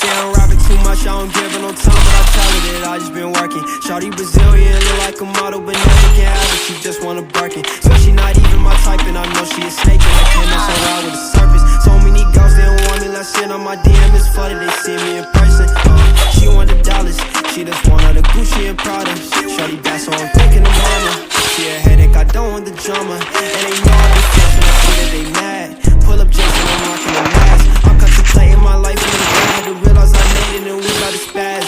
say I'm rapping too much, I don't give her no time, but I tell her that I just been working. Shawty Brazilian, look like a model, but never can have it, she just wanna Birkin. So she not even my type, and I know she a snake, and I can't mess around with the surface. So many girls, they don't want me, last shit on my DM is flooded, they see me in person. She want the dollars, she just want all the Gucci and Prada. Shawty bad, so I'm thinking of mama. She a headache, I don't want the drama. And they know I be flexing, I see that they mad. Pull up Jason, I'm rocking the mask. I'm contemplating my life, and I had to realize I made it, and we about to spaz.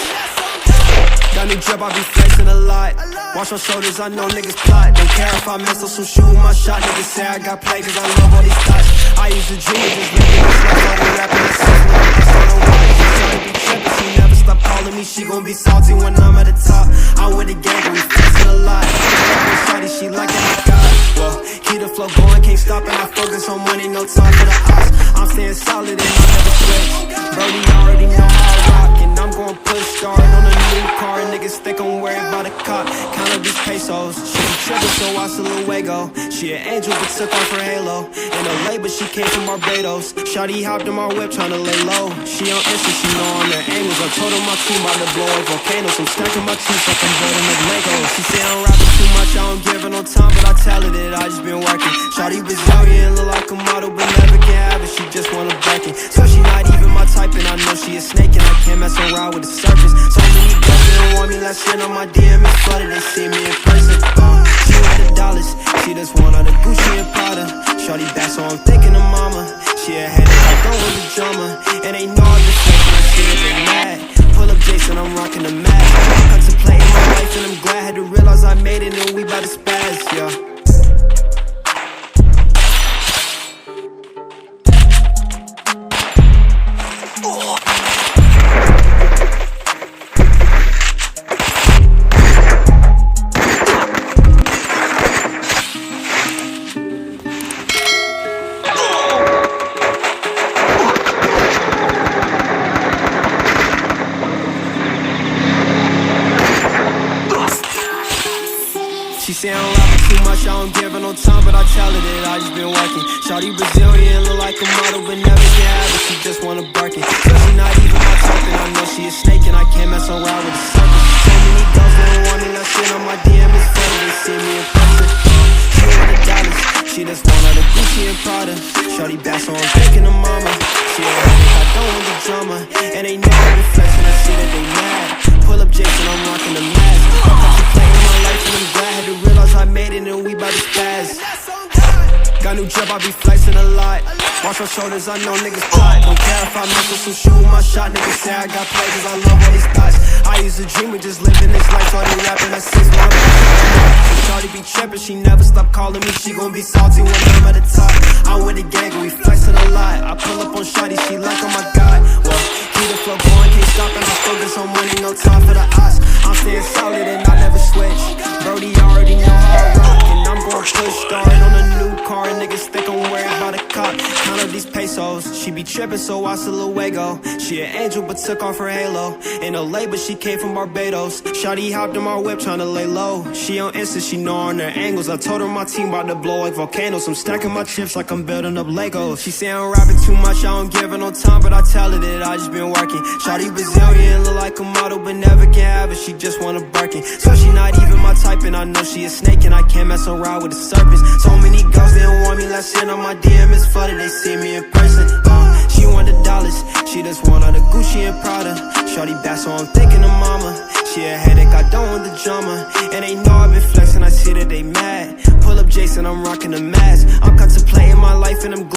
Got new drip, I be flexing a lot. Watch my shoulders, I know niggas plot. Don't care if I mess up some shoe with my shot. Niggas say I got play, cause I love all these thoughts. I used to dream of just making this life, all the rapping and system. I don't want it, she's trying to be trippin'. She never stop calling me, she gon' be salty when I'm at the top. I'm with the gang, we flexing a lot. Shawty, she like it, my God. Well, keep the flow going, can't stop, and I focus on money, no time for the ops. I'm staying solid and I never switch. Brody already know how I rock, and I'm gon' push start on a new car. Niggas think I'm worried about a cop. Count up these pesos. She be trippin', so I salute Wago. She an angel, but took off her halo. In LA, but she came from Barbados. Shawty hopped in my whip, tryna lay low. She on Insta, she know on their angles. I told her my team about to blow a volcano. So I'm stacking my teeth like I'm building up Legos. She say I'm rapping too much, I don't give her no time, but I tell her that I just been working. Shawty Brazilian, look like a model, but never can have it, she just wanna Birkin. So she not even my type, and I know she a snake, and I can't mess around with the surface. So many girls, they don't want me, last shit on my DM is flooded, they see me in person. She want the dollars, she just want all the Gucci and Prada. Shawty back, so I'm thinking of mama. She a headache, I don't want the drama. And they know I just flexing, I see that they mad. Pull up Jason, I'm rocking the mask. Contemplating my life, and I'm glad, had to realize I made it, and we bout to spaz, yeah. She say I'm rapping too much, I don't give her no time, but I tell her that I just been working. Shawty Brazilian, look like a model, but never can have it, she just wanna Birkin. So she not even my type, and I know she a snake, and I can't mess around with the surface. So many girls, they don't want me, that shit on my DM is funny, they see me in person. She want the dollars, she just want all the Gucci and Prada. Shawty back, so I'm thinking of mama. She a headache, I don't want the drama. And they know I be flexing, I see that they mad. Pull up Jason, I'm rocking the mask. I'm contemplating my life, and I'm glad, had to realize I made it, and we bout to spaz. Got new drip, I be flexing a lot. Watch my shoulders, I know niggas plot. Don't care if I mess with some shoe with my shot. Niggas say I got play, cause I love all these thoughts. I used to dream of just living this life, so they rapping, I see my Shawty be trippin', she never stop calling me. She gon' be salty when I'm at the top. I'm with the gang, we flexing a lot. I pull up on Shawty, she like, oh my God. Well, keep the flow going, can't stop, and I focus on money, no time for the ops. I'm staying solid and I never switch. Brody already know how I rock, and I'm gon' push start on a new car. Niggas think I'm worried about a cop. Count up these pesos. She be trippin', so I salute Wago. She an angel, but took off her halo. In LA, but she came from Barbados. Shawty hopped in my whip, tryna lay low. She on Insta, she know on her angles. I told her my team about to blow like volcanoes. I'm stacking my chips like I'm building up Legos. She say I'm rapping too much, I don't give her no time, but I tell her that I just been working. Shawty Brazilian, look like a model, but never can have it, she just wanna Birkin. So she not even my type, and I know she a snake, and I can't mess around with the surface. So many girls, they don't want me, last shit on my DM is flooded, they see me in person. She want the dollars, she just want all the Gucci and Prada. Shawty back, so I'm thinking of mama. She a headache, I don't want the drama. And they know I been flexing, I see that they mad. Pull up Jason, I'm rocking the mask. I'm contemplating my life, and I'm